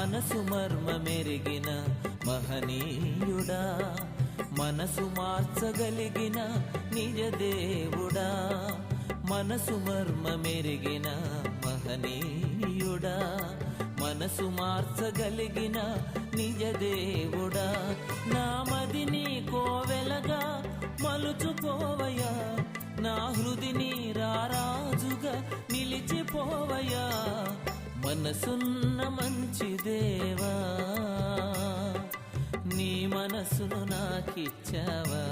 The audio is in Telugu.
మనసు మర్మమెరిగిన మహనీయుడా, మనసు మార్చగలిగిన నిజ దేవుడా, మనసు మర్మమెరిగిన మహనీయుడా, మనసు మార్చగలిగిన నిజ దేవుడా, నా మదిని కోవెలగా మలుచుకోవయ్యా, నా హృదిని రారాజుగా నిలిచిపోవయ్యా, మనసున్న మంచి దేవా, నీ మనసును నాకిచ్చావా.